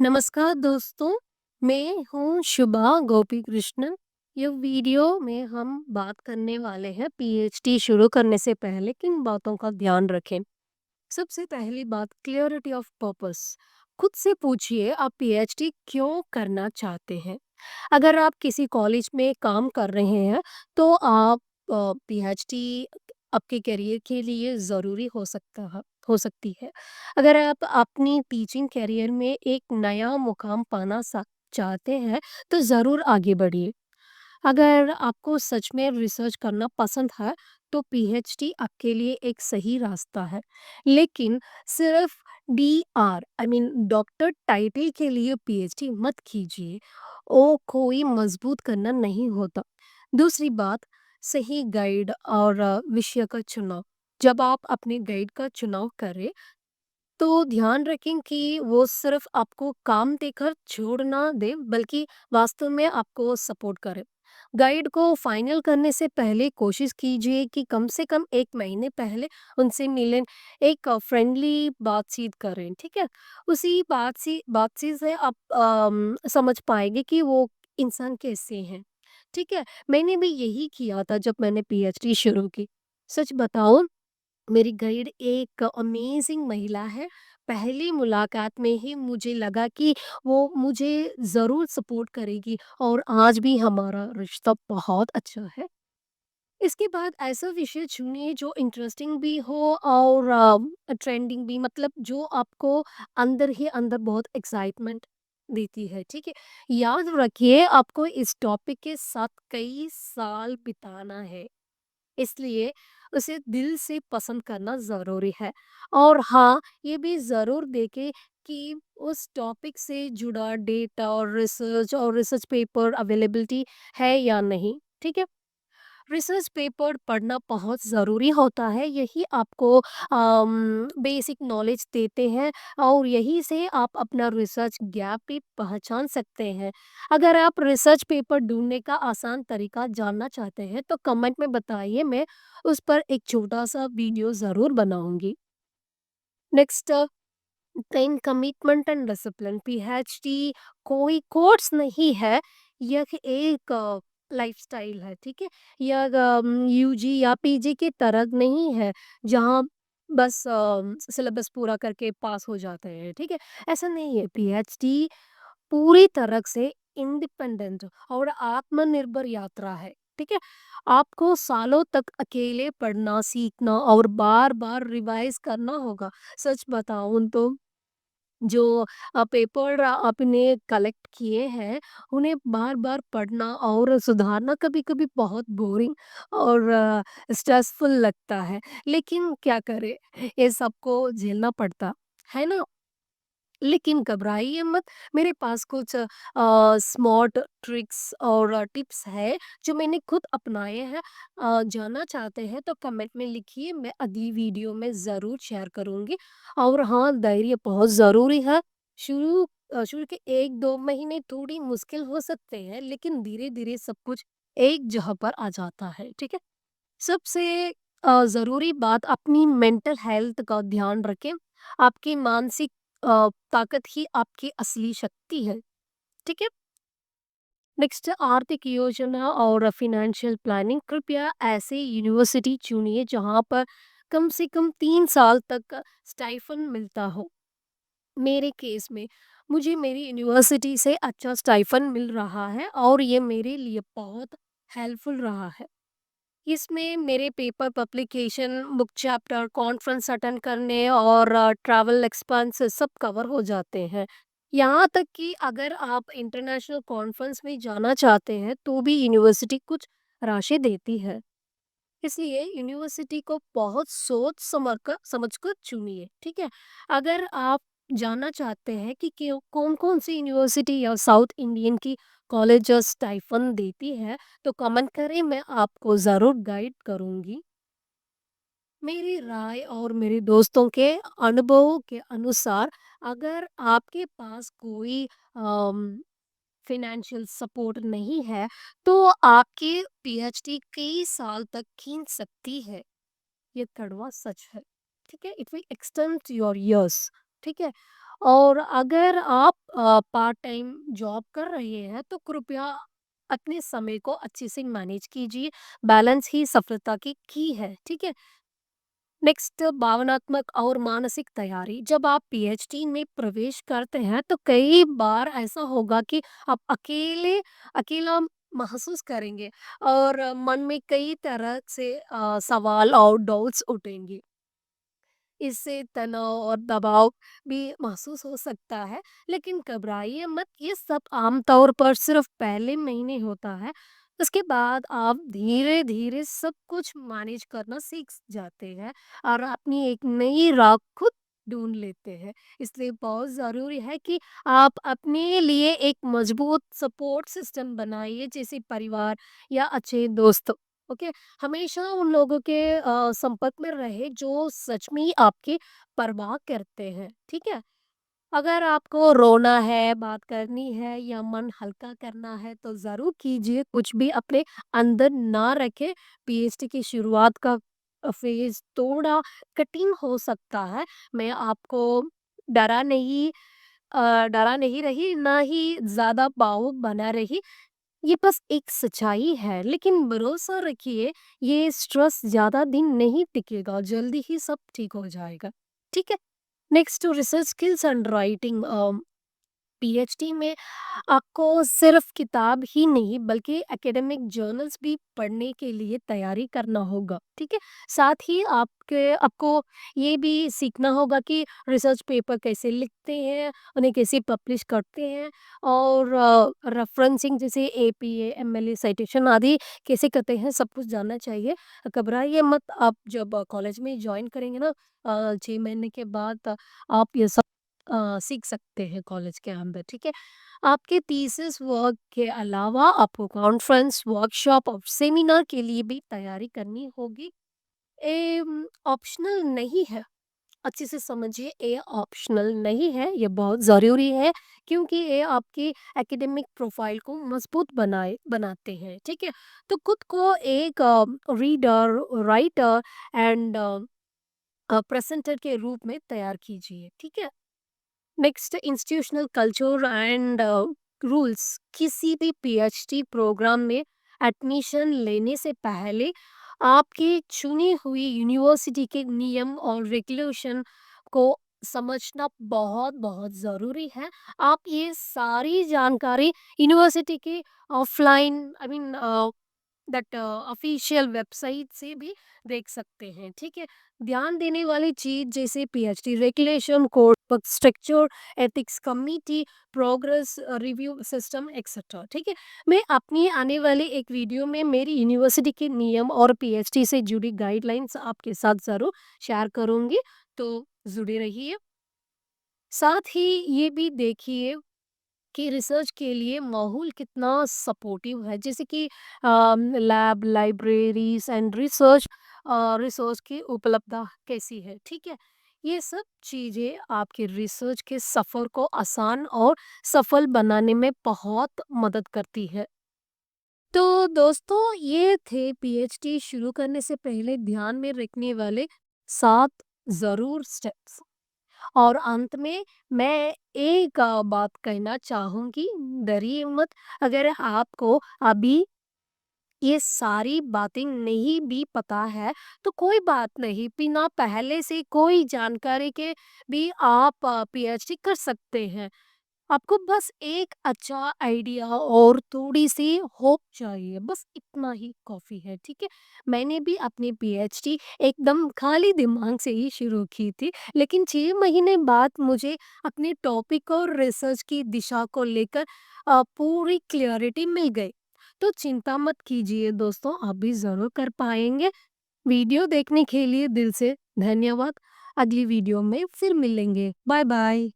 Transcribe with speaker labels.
Speaker 1: नमस्कार दोस्तों, मैं हूँ शुभा गोपी कृष्णन। ये वीडियो में हम बात करने वाले हैं पीएचडी शुरू करने से पहले किन बातों का ध्यान रखें। सबसे पहली बात क्लियरिटी ऑफ पर्पस। खुद से पूछिए आप पीएचडी क्यों करना चाहते हैं। अगर आप किसी कॉलेज में काम कर रहे हैं तो आप पीएचडी आपके करियर के लिए ज़रूरी हो सकती है। अगर आप अपनी टीचिंग करियर में एक नया मुकाम चाहते हैं तो ज़रूर आगे बढ़िए। अगर आपको सच में रिसर्च करना पसंद है तो पीएचडी आपके लिए एक सही रास्ता है। लेकिन सिर्फ DR I mean doctor title के लिए पीएचडी मत कीजिए। वो कोई मजबूत करना नहीं होता। दूसरी बात, सही गाइड और विषय का चुनाव। जब आप अपने गाइड का चुनाव करें तो ध्यान रखें कि वो सिर्फ आपको काम देकर छोड़ ना दे बल्कि वास्तव में आपको सपोर्ट करे। गाइड को फाइनल करने से पहले कोशिश कीजिए कि कम से कम 1 महीने पहले उनसे मिलें, एक फ्रेंडली बातचीत करें, ठीक है? उसी बातचीत से आप समझ पाएँगे कि वो इंसान कैसे हैं, ठीक है? मैंने भी यही किया था जब मैंने पीएचडी शुरू की। सच बताऊँ, मेरी गाइड एक अमेजिंग महिला है। पहली मुलाकात में ही मुझे लगा कि वो मुझे ज़रूर सपोर्ट करेगी और आज भी हमारा रिश्ता बहुत अच्छा है। इसके बाद ऐसा विषय चुनिए जो इंटरेस्टिंग भी हो और ट्रेंडिंग भी, मतलब जो आपको अंदर ही अंदर बहुत एक्साइटमेंट देती है, ठीक है? याद रखिए आपको इस टॉपिक के साथ कई साल बिताना है। इसलिए उसे दिल से पसंद करना ज़रूरी है। और हाँ, ये भी ज़रूर देखें कि उस टॉपिक से जुड़ा डेटा और रिसर्च पेपर अवेलेबिलिटी है या नहीं, ठीक है? रिसर्च पेपर पढ़ना बहुत ज़रूरी होता है, यही आपको बेसिक नॉलेज देते हैं और यही से आप अपना रिसर्च गैप भी पहचान सकते हैं। अगर आप रिसर्च पेपर ढूँढने का आसान तरीका जानना चाहते हैं तो कमेंट में बताइए, मैं उस पर एक छोटा-सा वीडियो ज़रूर बनाऊँगी। Next, time commitment and discipline. PhD कोई कोर्स नहीं है, यह एक लाइफस्टाइल है, ठीक है? यह यूजी या पीजी की तरह नहीं है जहाँ बस सिलेबस पूरा करके पास हो जाते हैं, ठीक है? ऐसा नहीं है। पीएचडी पूरी तरह से इंडिपेंडेंट और आत्मनिर्भर यात्रा है, ठीक है? आपको सालों तक अकेले पढ़ना, सीखना और बार-बार रिवाइज़ करना होगा। सच बताऊँ तो जो पेपर आपने कलेक्ट किए हैं, उन्हें बार-बार पढ़ना और सुधारना कभी-कभी बहुत बोरिंग और स्ट्रेसफुल लगता है। लेकिन क्या करें, ये सबको झेलना पड़ता, है ना? लेकिन घबराइए मत, मेरे पास कुछ स्मार्ट ट्रिक्स और टिप्स है जो मैंने खुद अपनाए हैं। जानना चाहते हैं तो कमेंट में लिखिए, मैं अगली वीडियो में ज़रूर शेयर करूँगी। और हाँ, धैर्य बहुत ज़रूरी है। शुरू के 1-2 महीने थोड़ी मुश्किल हो सकते हैं, लेकिन धीरे-धीरे सब कुछ एक जगह पर आ जाता है, ठीक है? सबसे ज़रूरी बात, अपनी मेंटल हेल्थ का ध्यान रखें। आपकी मानसिक ताकत ही आपकी असली शक्ति है, ठीक है? नेक्स्ट, आर्थिक योजना और फाइनेंशियल प्लानिंग। कृपया ऐसे यूनिवर्सिटी चुनिए जहाँ पर कम से कम 3 साल तक स्टाइफन मिलता हो। मेरे केस में मुझे मेरी यूनिवर्सिटी से अच्छा स्टाइफन मिल रहा है और ये मेरे लिए बहुत हेल्पफुल रहा है। इसमें मेरे paper publication, book chapter, conference attend करने और ट्रैवल एक्सपेंसेस सब कवर हो जाते हैं। यहाँ तक कि अगर आप इंटरनेशनल कॉन्फ्रेंस में जाना चाहते हैं तो भी यूनिवर्सिटी कुछ राशि देती है। इसलिए यूनिवर्सिटी को बहुत सोच समझकर चुनिए, ठीक है? अगर आप जानना चाहते हैं कि कौन-कौन सी यूनिवर्सिटी या साउथ इंडियन की कॉलेज स्टाइफन देती है, तो कमेंट करें, मैं आपको ज़रूर गाइड करूँगी। मेरी राय और मेरे दोस्तों के अनुभवों के अनुसार, अगर आपके पास कोई फाइनेंशियल सपोर्ट नहीं है, तो आपकी पीएचडी कई साल तक खींच सकती है। ये कड़वा सच है, ठीक है? It will extend your ears, ठीक है? और अगर आप पार्ट टाइम जॉब कर रहे हैं, तो कृपया अपने समय को अच्छे से मैनेज कीजिए। बैलेंस ही सफलता की है, ठीक है? नेक्स्ट, भावनात्मक और मानसिक तैयारी। जब आप पीएचडी में प्रवेश करते हैं, तो कई बार ऐसा होगा कि आप अकेला महसूस करेंगे और मन में कई तरह से सवाल और डाउट्स उठेंगे। इससे तनाव और दबाव भी महसूस हो सकता है, लेकिन घबराइए मत, ये सब आमतौर पर सिर्फ पहले महीने होता है। उसके बाद आप धीरे धीरे सब कुछ मैनेज करना सीख जाते हैं और अपनी एक नई राह खुद ढूंढ लेते हैं। इसलिए बहुत ज़रूरी है कि आप अपने लिए एक मजबूत सपोर्ट सिस्टम बनाइए, जैसे परिवार या अच्छे दोस्त। ओके, हमेशा उन लोगों के संपर्क में रहे जो सच में ही आपकी परवाह करते हैं, ठीक है? अगर आपको रोना है, बात करनी है या मन हल्का करना है तो ज़रूर कीजिए, कुछ भी अपने अंदर ना रखें। पीएचडी की शुरुआत का फ़ेज़ थोड़ा कठिन हो सकता है। मैं आपको डरा नहीं डरा नहीं रही, ना ही ज़्यादा भावुक बना रही। ये बस एक सच्चाई है, लेकिन भरोसा रखिए, ये स्ट्रेस ज़्यादा दिन नहीं टिकेगा, जल्दी ही सब ठीक हो जाएगा, ठीक है? Next, to research skills and writing. PhD में आपको सिर्फ किताब ही नहीं बल्कि एकेडमिक जर्नल्स भी पढ़ने के लिए तैयारी करना होगा, ठीक है? साथ ही आपके आपको ये भी सीखना होगा कि रिसर्च पेपर कैसे लिखते हैं, उन्हें कैसे पब्लिश करते हैं और रेफरेंसिंग जैसे एपीए, एमएलए साइटेशन आदि कैसे करते हैं, सब कुछ जानना चाहिए। घबराइए मत, आप जब कॉलेज में जॉइन करेंगे ना 6 महीने के बाद आप ये सब सीख सकते हैं कॉलेज के अंदर, ठीक है? आपके थीसिस वर्क के अलावा आपको कॉन्फ्रेंस, वर्कशॉप और सेमिनार के लिए भी तैयारी करनी होगी। ऑप्शनल नहीं है। अच्छे से समझिए, ये ऑप्शनल नहीं है, ये बहुत ज़रूरी है, क्योंकि ये आपकी एकेडमिक प्रोफाइल को मजबूत बनाते हैं, ठीक है? तो खुद को एक रीडर, राइटर एंड प्रेजेंटर के रूप में तैयार कीजिए, ठीक है? Next, institutional culture and rules. किसी भी पीएचडी प्रोग्राम में एडमिशन लेने से पहले आपकी चुनी हुई यूनिवर्सिटी के नियम और रेगुलेशन को समझना बहुत बहुत ज़रूरी है। आप ये सारी जानकारी यूनिवर्सिटी के offline, I mean that official website से भी देख सकते हैं, ठीक है? ध्यान देने वाली चीज जैसे PhD regulation, course work structure, ethics committee, progress review system etcetera, ठीक है? मैं अपनी आने वाले एक वीडियो में मेरी यूनिवर्सिटी के नियम और पीएचडी से जुड़ी गाइडलाइंस आपके साथ जरूर शेयर करूंगी, तो जुड़े रहिए। साथ ही ये भी देखिए कि रिसर्च के लिए माहौल कितना सपोर्टिव है, जैसे कि लैब, लाइब्रेरीज एंड रिसोर्स की उपलब्धता कैसी है, ठीक है? ये सब चीज़ें आपके रिसर्च के सफ़र को आसान और सफल बनाने में बहुत मदद करती है। तो दोस्तों, ये थे पीएचडी शुरू करने से पहले ध्यान में रखने वाले 7 ज़रूर स्टेप्स। और अंत में मैं एक बात कहना चाहूँगी, डरिए मत। अगर आपको अभी ये सारी बातें नहीं भी पता है, तो कोई बात नहीं, बिना पहले से कोई जानकारी के भी आप पीएचडी कर सकते हैं। आपको बस एक अच्छा आइडिया और थोड़ी-सी होप चाहिए, बस इतना ही काफ़ी है, ठीक है? मैंने भी अपनी पीएचडी एकदम खाली दिमाग से ही शुरू की थी, लेकिन 6 महीने बाद मुझे अपने टॉपिक और रिसर्च की दिशा को लेकर पूरी क्लैरिटी मिल गई। तो चिंता मत कीजिए दोस्तों, आप भी ज़रूर कर पाएँगे। वीडियो देखने के लिए दिल से धन्यवाद। अगली वीडियो में फिर मिलेंगे। बाय-बाय।